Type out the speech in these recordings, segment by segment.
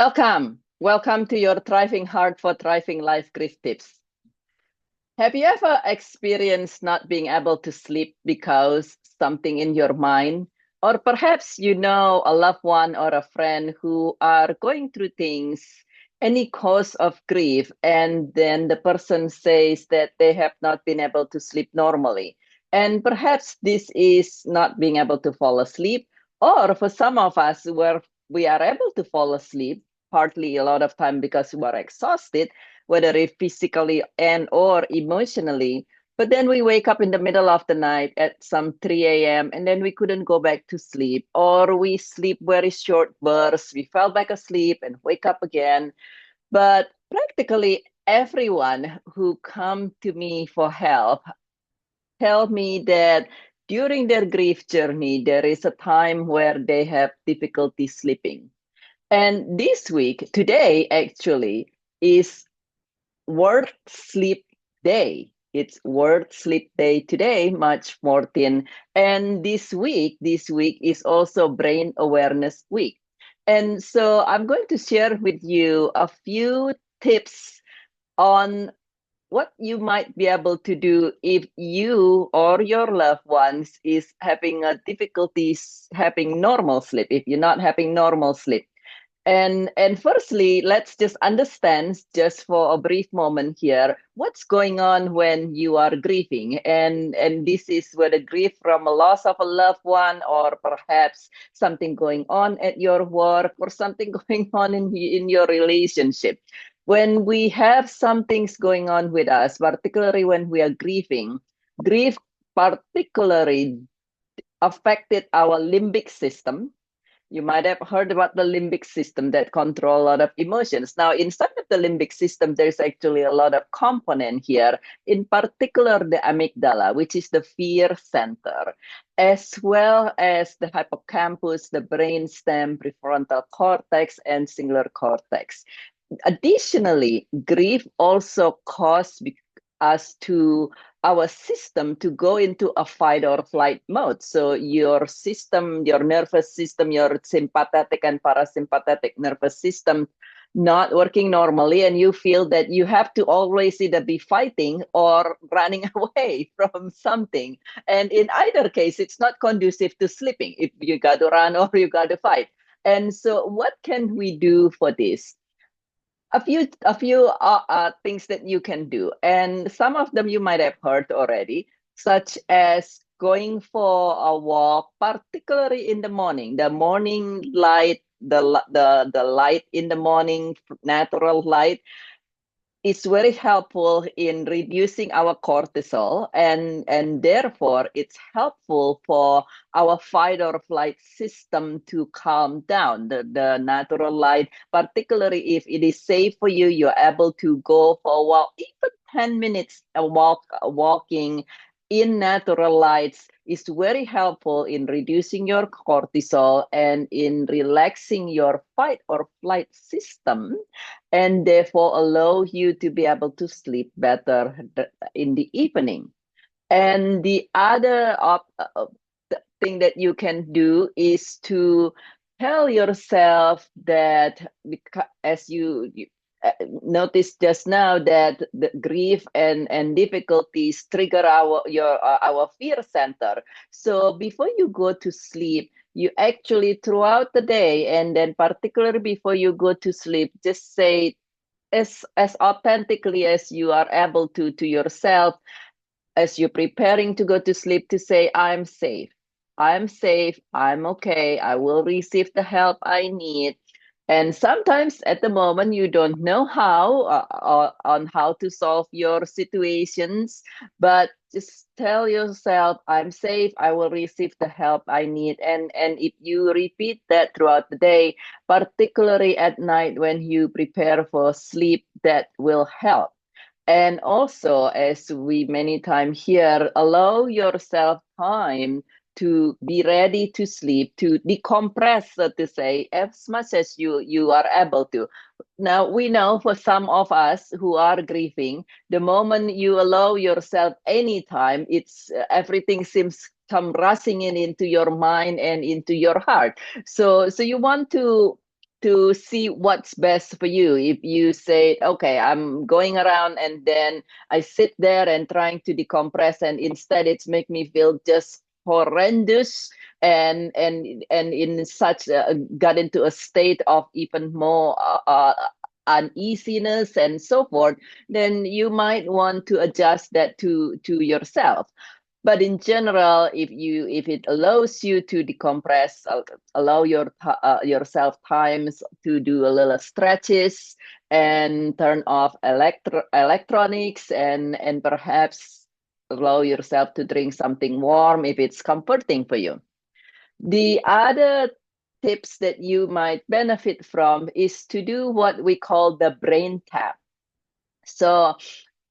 Welcome to your Thriving Heart for Thriving Life grief tips. Have you ever experienced not being able to sleep because something in your mind? Or perhaps you know a loved one or a friend who are going through things, any cause of grief, and then the person says that they have not been able to sleep normally. And perhaps this is not being able to fall asleep, or for some of us where we are able to fall asleep, partly a lot of time because we are exhausted, whether it physically and or emotionally. But then we wake up in the middle of the night at some 3 a.m. and then we couldn't go back to sleep, or we sleep very short bursts. We fell back asleep and wake up again. But practically everyone who come to me for help tell me that during their grief journey, there is a time where they have difficulty sleeping. And this week, today actually, is World Sleep Day. It's World Sleep Day today, March 14. And this week is also Brain Awareness Week. And so I'm going to share with you a few tips on what you might be able to do if you or your loved ones is having a difficulties having normal sleep, if you're not having normal sleep. And firstly, let's just understand just for a brief moment here what's going on when you are grieving. And this is whether grief from a loss of a loved one, or perhaps something going on at your work, or something going on in your relationship. When we have some things going on with us, particularly when we are grieving, grief particularly affected our limbic system. You might have heard about the limbic system that control a lot of emotions. Now, inside of the limbic system, there's actually a lot of component here, in particular the amygdala, which is the fear center, as well as the hippocampus, the brainstem, prefrontal cortex, and cingulate cortex. Additionally, grief also causes us to our system to go into a fight or flight mode. So your system, your nervous system, your sympathetic and parasympathetic nervous system not working normally, and you feel that you have to always either be fighting or running away from something. And in either case, it's not conducive to sleeping if you got to run or you got to fight. And so what can we do for this? A few things that you can do, and some of them you might have heard already, such as going for a walk, particularly in the morning. The morning light, the light in the morning, natural light, is very helpful in reducing our cortisol, and therefore it's helpful for our fight or flight system to calm down. The natural light, particularly if it is safe for you, you're able to go for a walk, even 10 minutes walking in natural lights is very helpful in reducing your cortisol and in relaxing your fight or flight system, and therefore allow you to be able to sleep better in the evening. And the other thing that you can do is to tell yourself that, as you noticed just now, that the grief and difficulties trigger our fear center. So before you go to sleep, you actually throughout the day, and then particularly before you go to sleep, just say as authentically as you are able to yourself, as you're preparing to go to sleep, to say, I'm safe. I'm safe. I'm okay. I will receive the help I need. And sometimes at the moment, you don't know how on how to solve your situations, but just tell yourself, I'm safe. I will receive the help I need. And if you repeat that throughout the day, particularly at night when you prepare for sleep, that will help. And also, as we many times hear, allow yourself time to be ready to sleep, to decompress, so to say, as much as you are able to. Now, we know for some of us who are grieving, the moment you allow yourself any time, it's everything seems come rushing into your mind and into your heart. So you want to to see what's best for you. If you say, okay, I'm going around and then I sit there and trying to decompress, and instead it's make me feel just horrendous, and in such got into a state of even more uneasiness and so forth, then you might want to adjust that to yourself. But in general, if it allows you to decompress, allow yourself times to do a little stretches and turn off electronics, and perhaps allow yourself to drink something warm if it's comforting for you. The other tips that you might benefit from is to do what we call the brain tap. So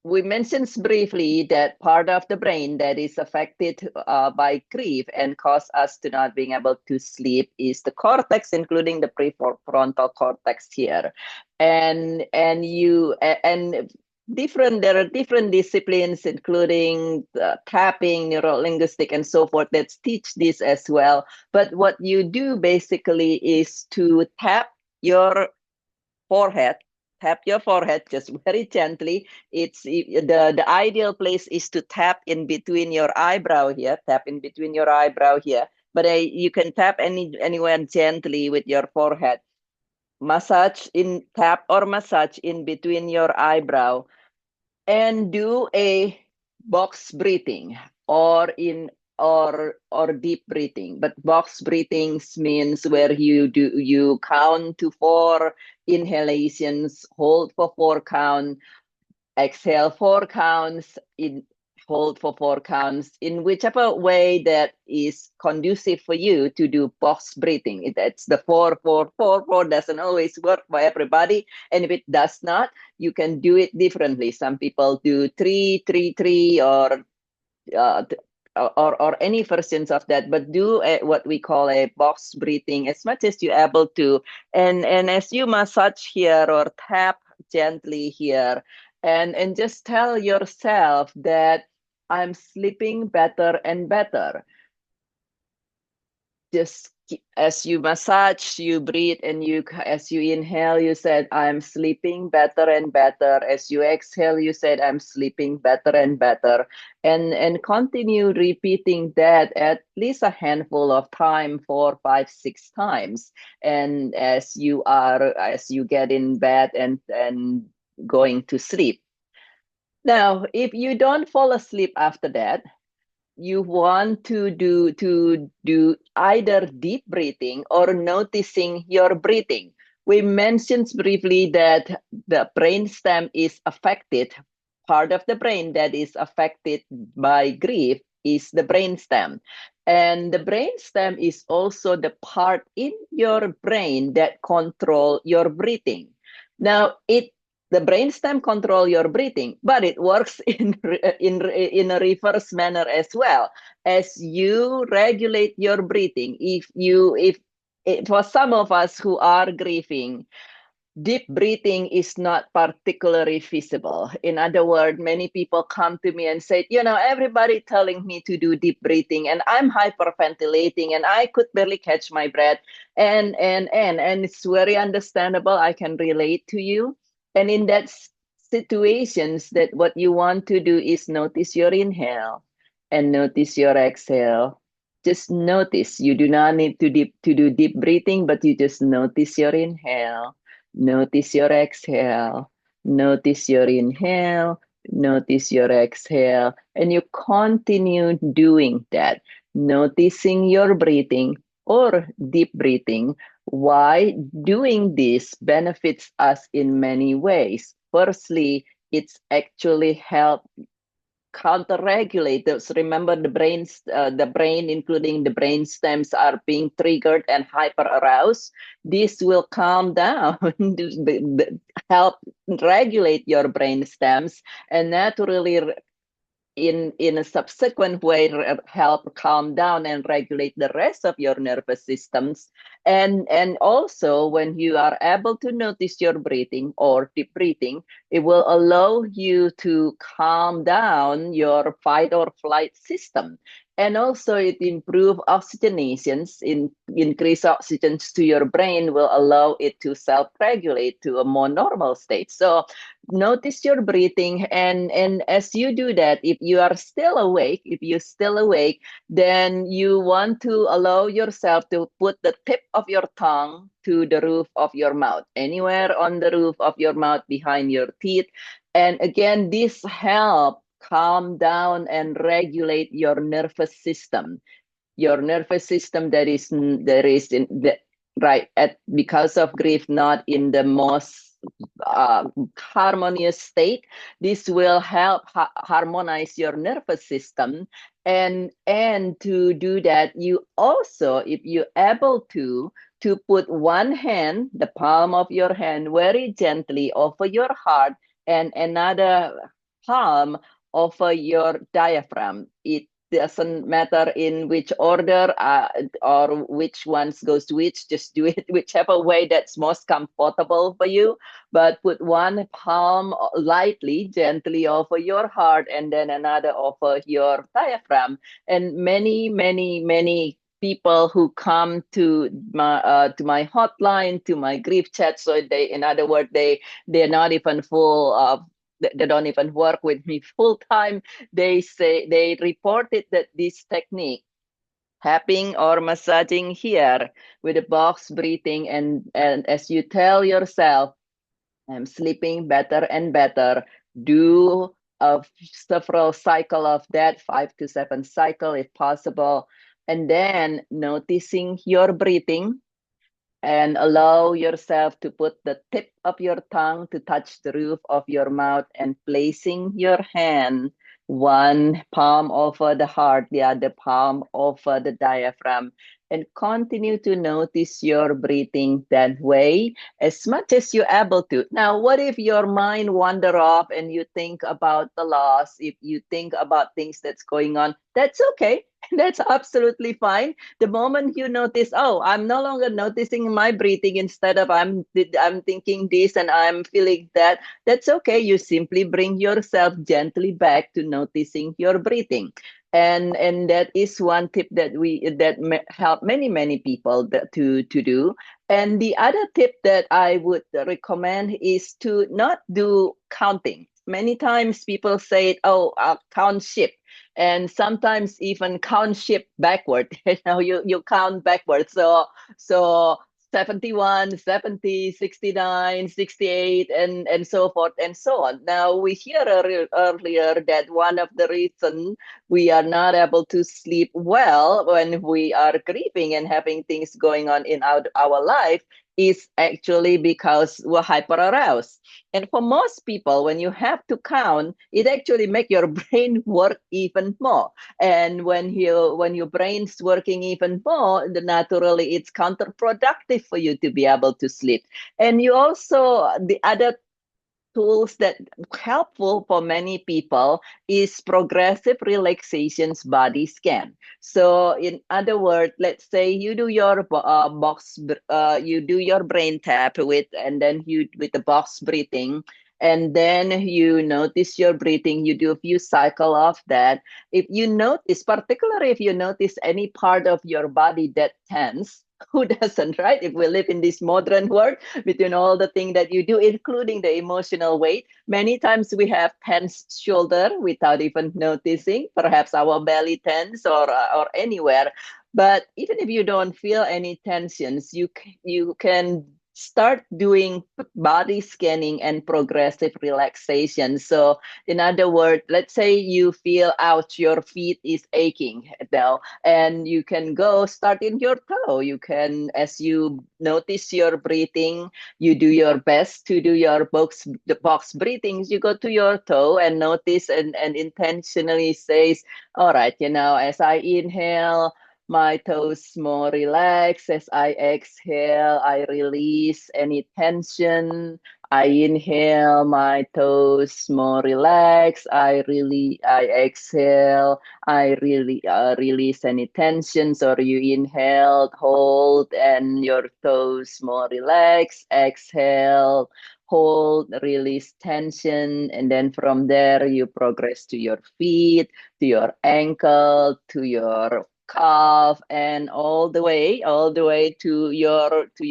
we mentioned briefly that part of the brain that is affected by grief and cause us to not being able to sleep is the cortex, including the prefrontal cortex here. And there are different disciplines, including tapping, neurolinguistic, and so forth, that teach this as well. But what you do basically is to your forehead tap your forehead just very gently. It's the ideal place is to tap in between your eyebrow here, tap in between your eyebrow here, but you can tap anywhere gently with your forehead. Tap or massage in between your eyebrow, and do a box breathing, or in or deep breathing. But box breathings means where you count to 4 inhalations, hold for 4 count, exhale 4 counts, hold for 4 counts, in whichever way that is conducive for you to do box breathing. That's the 4 4 4 4 doesn't always work for everybody, and if it does not, you can do it differently. Some people do 3 3 3, uh, or any versions of that, but do what we call a box breathing as much as you're able to, and as you massage here or tap gently here, and just tell yourself that I'm sleeping better and better. Just as you massage, you breathe, and as you inhale, you said, I'm sleeping better and better. As you exhale, you said, I'm sleeping better and better. And continue repeating that at least a handful of time, 4, 5, 6 times. And as you get in bed and going to sleep. Now, if you don't fall asleep after that, you want to do either deep breathing or noticing your breathing. We mentioned briefly that the brainstem is affected. Part of the brain that is affected by grief is the brainstem. And the brainstem is also the part in your brain that control your breathing. Now, the brainstem control your breathing, but it works in a reverse manner as well. As you regulate your breathing, if for some of us who are grieving, deep breathing is not particularly feasible. In other words, many people come to me and say, everybody telling me to do deep breathing, and I'm hyperventilating, and I could barely catch my breath, and it's very understandable. I can relate to you. And in that situations, that what you want to do is notice your inhale and notice your exhale. Just notice. You do not need to do deep breathing, but you just notice your inhale. Notice your exhale. Notice your inhale. Notice your exhale. And you continue doing that, noticing your breathing or deep breathing. Why doing this benefits us in many ways. Firstly, it's actually help counter-regulate those. Remember, the brain, including the brain stems, are being triggered and hyper-aroused. This will calm down, help regulate your brain stems, and naturally in a subsequent way help calm down and regulate the rest of your nervous systems. And also, when you are able to notice your breathing or deep breathing, it will allow you to calm down your fight or flight system. And also it improve oxygenations, increase oxygen to your brain will allow it to self-regulate to a more normal state. So notice your breathing, and as you do that, if you're still awake, then you want to allow yourself to put the tip of your tongue to the roof of your mouth, anywhere on the roof of your mouth behind your teeth. And again, this help calm down and regulate your nervous system. Your nervous system that is in the right at because of grief not in the most uh, harmonious state. This will help harmonize your nervous system, and to do that, you also, if you're able to put one hand, the palm of your hand, very gently over your heart, and another palm over your diaphragm. It doesn't matter in which order or which ones goes to which. Just do it whichever way that's most comfortable for you. But put one palm lightly, gently over your heart, and then another over your diaphragm. And many people who come to my hotline, to my grief chat, so they, in other words, they're not even full of, they don't even work with me full time. They say they reported that this technique, tapping or massaging here with a box breathing, and as you tell yourself, I'm sleeping better and better, do several cycle of that, 5 to 7 cycle if possible, and then noticing your breathing, and allow yourself to put the tip of your tongue to touch the roof of your mouth, and placing your hand, one palm over the heart, the other palm over the diaphragm, and continue to notice your breathing that way as much as you're able to. Now, what if your mind wander off and you think about the loss? If you think about things that's going on, that's okay. That's absolutely fine. The moment you notice, oh, I'm no longer noticing my breathing, instead of I'm thinking this and I'm feeling that, that's okay. You simply bring yourself gently back to noticing your breathing. And that is one tip that help many people to do. And the other tip that I would recommend is to not do counting. Many times people say, oh, I'll count sheep, and sometimes even count sheep backward. You count backwards. So 71, 70, 69, 68, and so forth and so on. Now, we hear earlier that one of the reasons we are not able to sleep well when we are grieving and having things going on in our life is actually because we're hyper aroused. And for most people, when you have to count, it actually makes your brain work even more. And when your brain's working even more, naturally it's counterproductive for you to be able to sleep. And you also, the other tools that helpful for many people is progressive relaxations body scan. So in other words, let's say you do your you do your brain tap with, and then you with the box breathing, and then you notice your breathing, you do a few cycle of that. If you notice, particularly if you notice any part of your body that tense, who doesn't, right? If we live in this modern world, between all the things that you do, including the emotional weight, many times we have tense shoulder without even noticing. Perhaps our belly tense, or anywhere. But even if you don't feel any tensions, you can start doing body scanning and progressive relaxation. So in other words, let's say you feel, ouch, your feet is aching now, and you can go start in your toe. You can, as you notice your breathing, you do your best to do the box breathings. You go to your toe and notice, and intentionally says, all right, as I inhale, my toes more relaxed. As I exhale, I release any tension. I inhale, my toes more relaxed. I exhale, I really release any tensions. Or you inhale, hold, and your toes more relaxed. Exhale, hold, release tension, and then from there you progress to your feet, to your ankle, to your calf, and all the way to to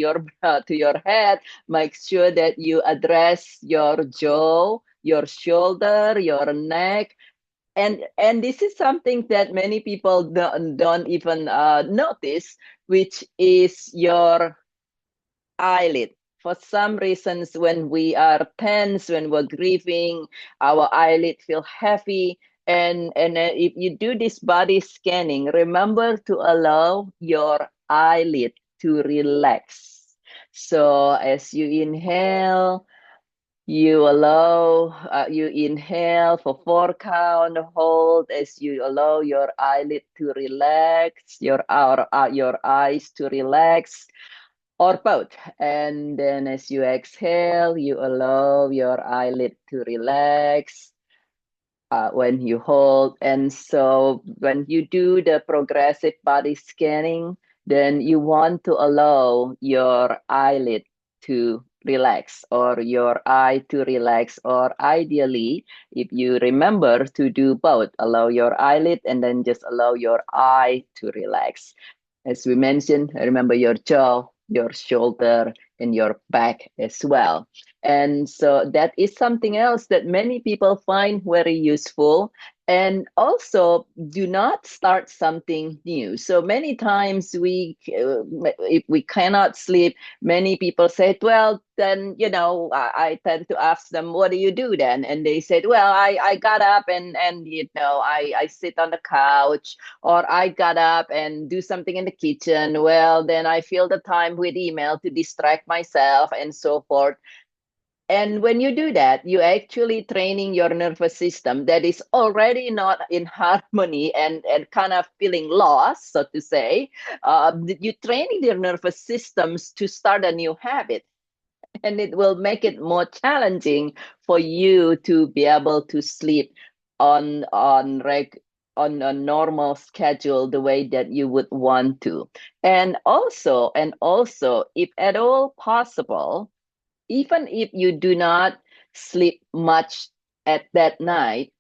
your head. Make sure that you address your jaw, your shoulder, your neck. And this is something that many people don't even notice, which is your eyelid. For some reasons, when we are tense, when we're grieving, our eyelid feel heavy. And if you do this body scanning, remember to allow your eyelid to relax. So as you inhale, you inhale for 4 count, hold as you allow your eyelid to relax, your eyes to relax, or both. And then as you exhale, you allow your eyelid to relax when you hold. And so when you do the progressive body scanning, then you want to allow your eyelid to relax or your eye to relax, or ideally, if you remember to do both, allow your eyelid and then just allow your eye to relax. As we mentioned, remember your jaw, your shoulder, and your back as well. And so that is something else that many people find very useful. And also, do not start something new. So many times if we cannot sleep, many people say, well, then, I tend to ask them, what do you do then? And they said, well, I got up and I sit on the couch, or I got up and do something in the kitchen. Well, then I fill the time with email to distract myself and so forth. And when you do that, you actually training your nervous system that is already not in harmony and kind of feeling lost, so to say. You training your nervous systems to start a new habit, and it will make it more challenging for you to be able to sleep on a normal schedule the way that you would want to. And also, if at all possible, even if you do not sleep much at that night,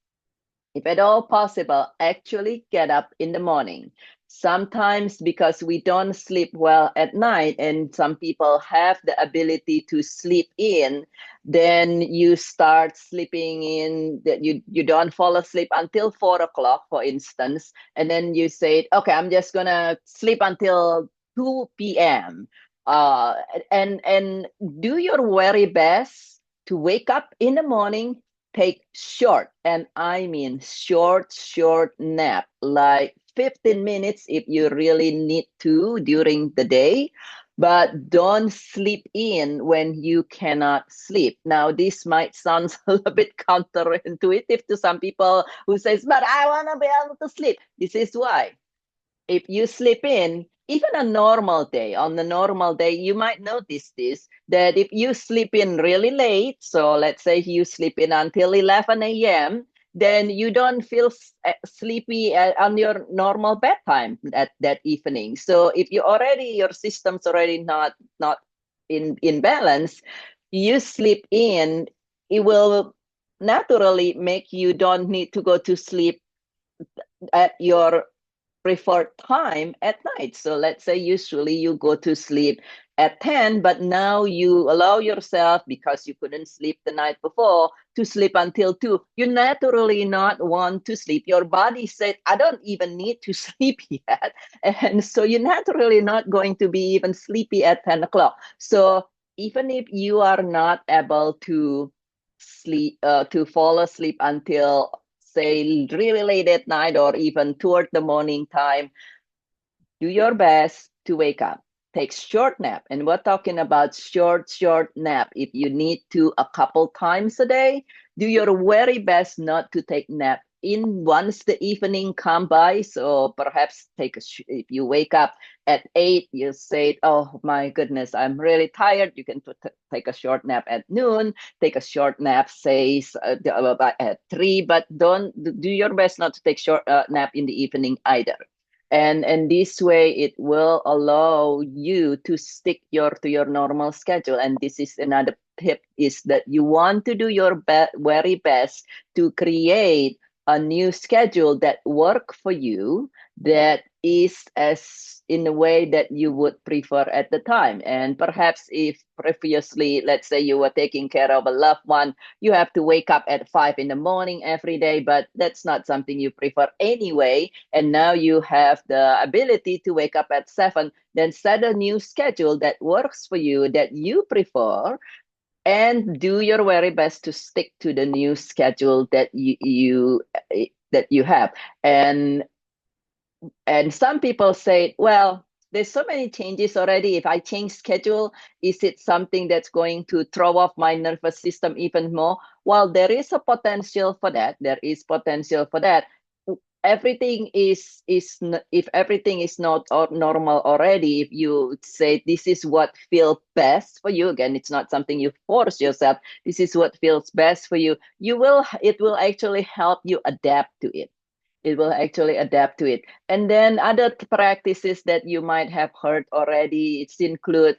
if at all possible, actually get up in the morning. Sometimes because we don't sleep well at night, and some people have the ability to sleep in, then you start sleeping in, that you don't fall asleep until 4 o'clock, for instance, and then you say, okay, I'm just gonna sleep until 2 p.m. Uh, and do your very best to wake up in the morning, take short, and I mean short nap, like 15 minutes if you really need to during the day, but don't sleep in when you cannot sleep. Now, this might sound a little bit counterintuitive to some people who says, but I want to be able to sleep. This is why. If you sleep in, even on the normal day, you might notice this, that if you sleep in really late, so let's say you sleep in until 11 a.m., then you don't feel sleepy on your normal bedtime that evening. So if your system's already not in balance, you sleep in, it will naturally make you don't need to go to sleep at your preferred time at night. So let's say usually you go to sleep at 10, but now you allow yourself, because you couldn't sleep the night before, to sleep until 2. You naturally not want to sleep. Your body said, I don't even need to sleep yet. And so you're naturally not going to be even sleepy at 10 o'clock. So even if you are not able to to fall asleep until, say, really late at night or even toward the morning time, do your best to wake up. Take short nap. And we're talking about short nap. If you need to a couple times a day, do your very best not to take nap in once the evening come by. So perhaps if you wake up at 8, you say, oh my goodness, I'm really tired. You can take a short nap at noon, take a short nap, say at 3, but don't do your best not to take short nap in the evening either. And this way it will allow you to stick to your normal schedule. And this is another tip, is that you want to do your very best to create a new schedule that work for you, that is as in a way that you would prefer at the time. And perhaps if previously, let's say you were taking care of a loved one, you have to wake up at 5 in the morning every day, but that's not something you prefer anyway. And now you have the ability to wake up at 7, then set a new schedule that works for you, that you prefer, and do your very best to stick to the new schedule that you have. And some people say, well, there's so many changes already. If I change schedule, is it something that's going to throw off my nervous system even more? Well, there is a potential for that. There is potential for that. Everything is if everything is not normal already, if you say this is what feels best for you, again, it's not something you force yourself, this is what feels best for you, it will actually help you adapt to it. It will actually adapt to it. And then other practices that you might have heard already, it's include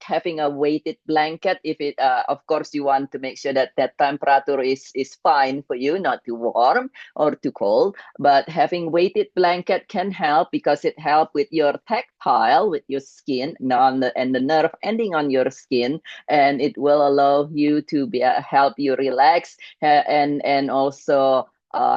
having a weighted blanket. If it, of course, you want to make sure that that temperature is fine for you, not too warm or too cold. But having weighted blanket can help because it helps with your tactile, with your skin, and the nerve ending on your skin, and it will allow you to help you relax, and also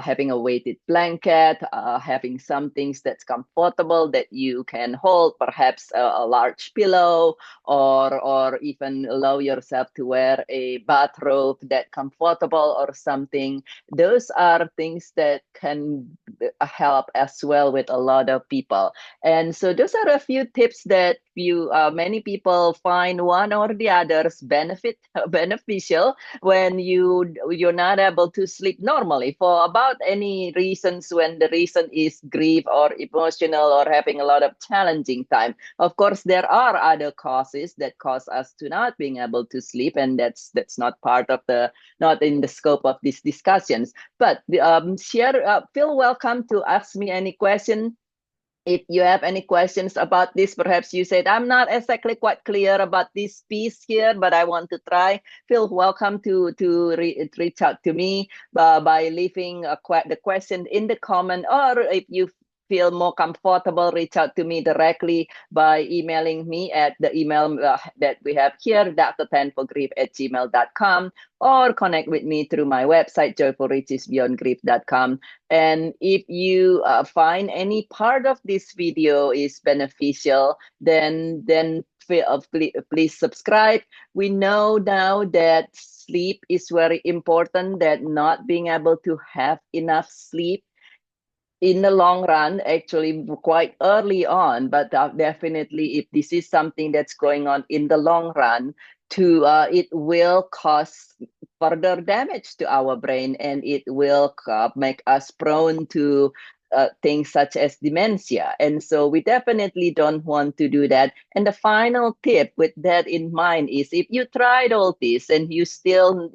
having a weighted blanket, having some things that's comfortable that you can hold, perhaps a large pillow, or even allow yourself to wear a bathrobe that comfortable or something. Those are things that can help as well with a lot of people. And so those are a few tips that many people find one or the others beneficial when you're not able to sleep normally for about any reasons, when the reason is grief or emotional or having a lot of challenging time. Of course, there are other causes that cause us to not being able to sleep, and that's not in the scope of these discussions. But feel welcome to ask me any question. If you have any questions about this, perhaps you said, I'm not exactly quite clear about this piece here, but I want to try. Feel welcome to reach out to me by leaving the question in the comment, or if you feel more comfortable, reach out to me directly by emailing me at the email that we have here, drtanforgrief@gmail.com, or connect with me through my website, joyfulrichesbeyondgrief.com. And if you find any part of this video is beneficial, then please subscribe. We know now that sleep is very important, that not being able to have enough sleep in the long run, actually quite early on, but definitely if this is something that's going on in the long run, it will cause further damage to our brain, and it will make us prone to things such as dementia. And so we definitely don't want to do that. And the final tip with that in mind is, if you tried all this and you still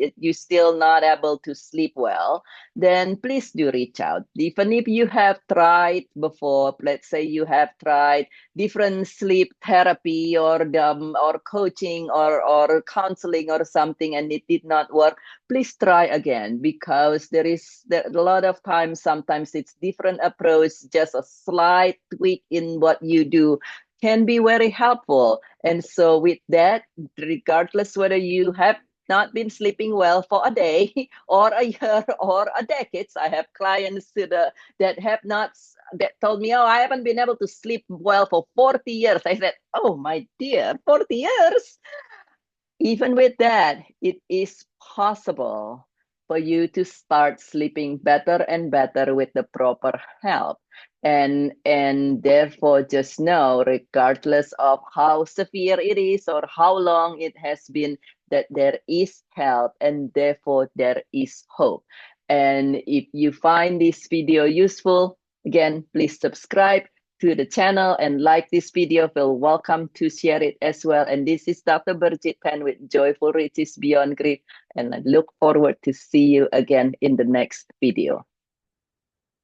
not able to sleep well, then please do reach out. Even if you have tried before, let's say you have tried different sleep therapy or coaching or counseling or something, and it did not work, please try again, because there a lot of times, sometimes it's different approach, just a slight tweak in what you do can be very helpful. And so with that, regardless whether you have not been sleeping well for a day or a year or a decade, I have clients that have not, that told me, oh, I haven't been able to sleep well for 40 years. I said, oh my dear, 40 years? Even with that, it is possible for you to start sleeping better and better with the proper help. And therefore, just know, regardless of how severe it is or how long it has been, that there is help, and therefore there is hope. And if you find this video useful, again, please subscribe to the channel and like this video. Feel welcome to share it as well. And this is Dr. BirgitteTan with Joyful Riches Beyond Grief. And I look forward to see you again in the next video.